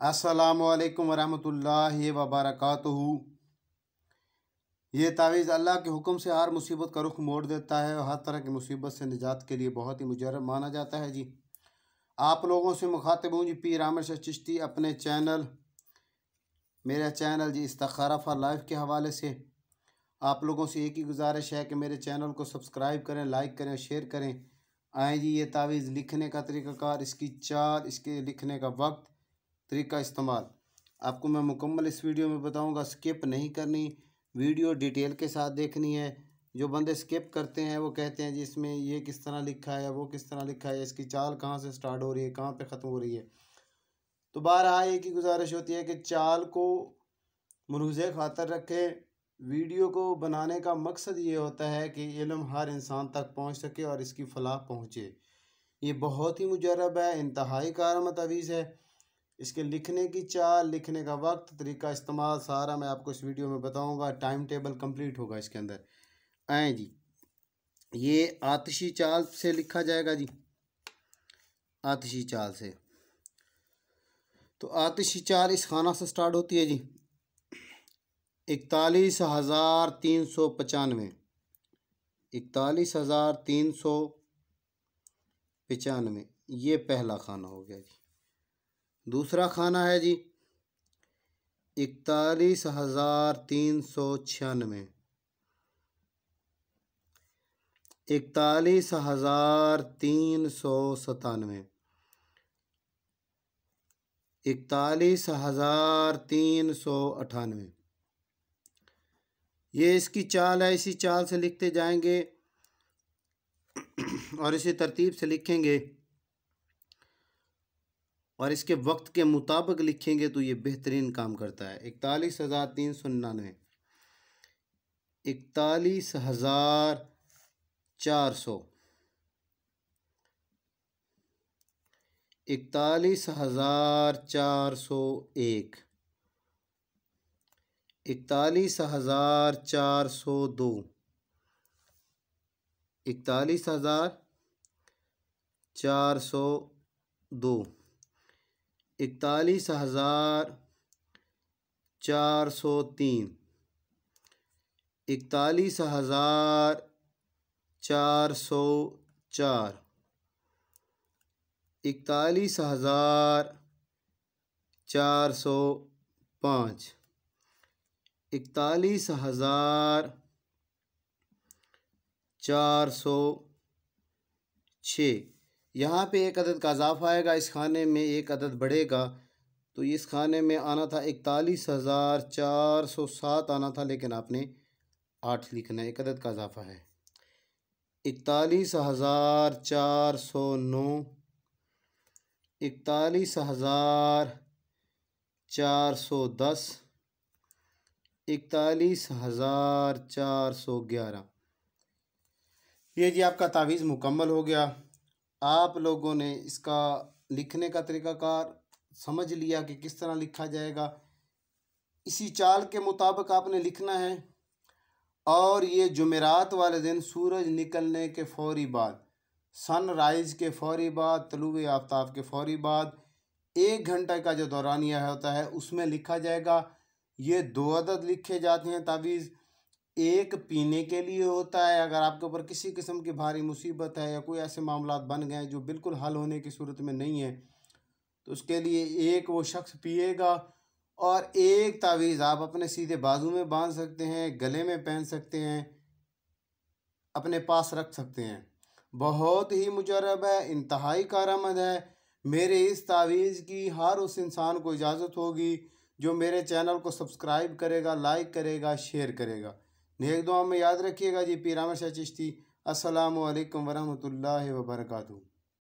अस्सलामुअलैकुम वरहमतुल्लाहि वबरकातुहू। ये तावीज़ अल्लाह के हुक्म से हर मुसीबत का रुख मोड़ देता है और हर तरह की मुसीबत से निजात के लिए बहुत ही मुजर्रब माना जाता है जी। आप लोगों से मुखातिब हूँ जी पीर आमिर शाह चिश्ती अपने चैनल मेरा चैनल जी इस्तिखारा फॉर लाइफ के हवाले से। आप लोगों से एक ही गुजारिश है कि मेरे चैनल को सब्सक्राइब करें, लाइक करें, शेयर करें। आए जी, ये तावीज़ लिखने का तरीक़ाकार, इसकी चाल, इसके लिखने का वक्त, तरीका इस्तेमाल आपको मैं मुकम्मल इस वीडियो में बताऊंगा। स्किप नहीं करनी, वीडियो डिटेल के साथ देखनी है। जो बंदे स्किप करते हैं वो कहते हैं जी इसमें ये किस तरह लिखा है, वो किस तरह लिखा है, इसकी चाल कहाँ से स्टार्ट हो रही है, कहाँ पे ख़त्म हो रही है। तो बहरहाल एक ही गुजारिश होती है कि चाल को मरूज़े खातर रखें। वीडियो को बनाने का मकसद ये होता है कि इल्म हर इंसान तक पहुँच सके और इसकी फलाह पहुँचे। ये बहुत ही मुजर्रब है, इंतहाई कारआमद तावीज़ है। इसके लिखने की चाल, लिखने का वक्त, तरीका इस्तेमाल सारा मैं आपको इस वीडियो में बताऊंगा। टाइम टेबल कंप्लीट होगा इसके अंदर। आए जी, ये आतिशी चाल से लिखा जाएगा जी, आतिशी चाल से। तो आतिशी चाल इस खाना से स्टार्ट होती है जी 41,395। 41,395 ये पहला खाना हो गया जी। दूसरा खाना है जी 41,396। 41,397। 41,398 ये इसकी चाल है। इसी चाल से लिखते जाएंगे और इसी तरतीब से लिखेंगे और इसके वक्त के मुताबिक लिखेंगे तो ये बेहतरीन काम करता है। 41,399, 41,400, 41,401, 41,402, 41,402, 41,403, 41,404, 41,405, 41,406। यहाँ पे एक अदद का इजाफा आएगा, इस खाने में एक अदद बढ़ेगा। तो इस खाने में आना था 41,407 आना था, लेकिन आपने 8 लिखना है, एक अदद का इजाफा है। 41,409, 41,410, 41,411। ये जी आपका तावीज़ मुकम्मल हो गया। आप लोगों ने इसका लिखने का तरीक़ाकार समझ लिया कि किस तरह लिखा जाएगा। इसी चाल के मुताबिक आपने लिखना है। और ये जुमेरात वाले दिन सूरज निकलने के फ़ौरी बाद, सनराइज़ के फ़ौरी बाद, तलुए आफ्ताब के फ़ौरी बाद 1 घंटे का जो दौरानिया होता है उसमें लिखा जाएगा। ये 2 अदद लिखे जाते हैं तावीज़। एक पीने के लिए होता है, अगर आपके ऊपर किसी किस्म की भारी मुसीबत है या कोई ऐसे मामलात बन गए जो बिल्कुल हल होने की सूरत में नहीं है, तो उसके लिए एक वो शख्स पिएगा और एक तावीज़ आप अपने सीधे बाजू में बांध सकते हैं, गले में पहन सकते हैं, अपने पास रख सकते हैं। बहुत ही मुजर्रब है, इंतहाई कारआमद है। मेरे इस तावीज़ की हर उस इंसान को इजाज़त होगी जो मेरे चैनल को सब्सक्राइब करेगा, लाइक करेगा, शेयर करेगा। नेक दुआ में याद रखिएगा जी। पीर आमिर शाह चिश्ती। अस्सलामु अलैकुम वरहमतुल्लाहि वबरकातुहू।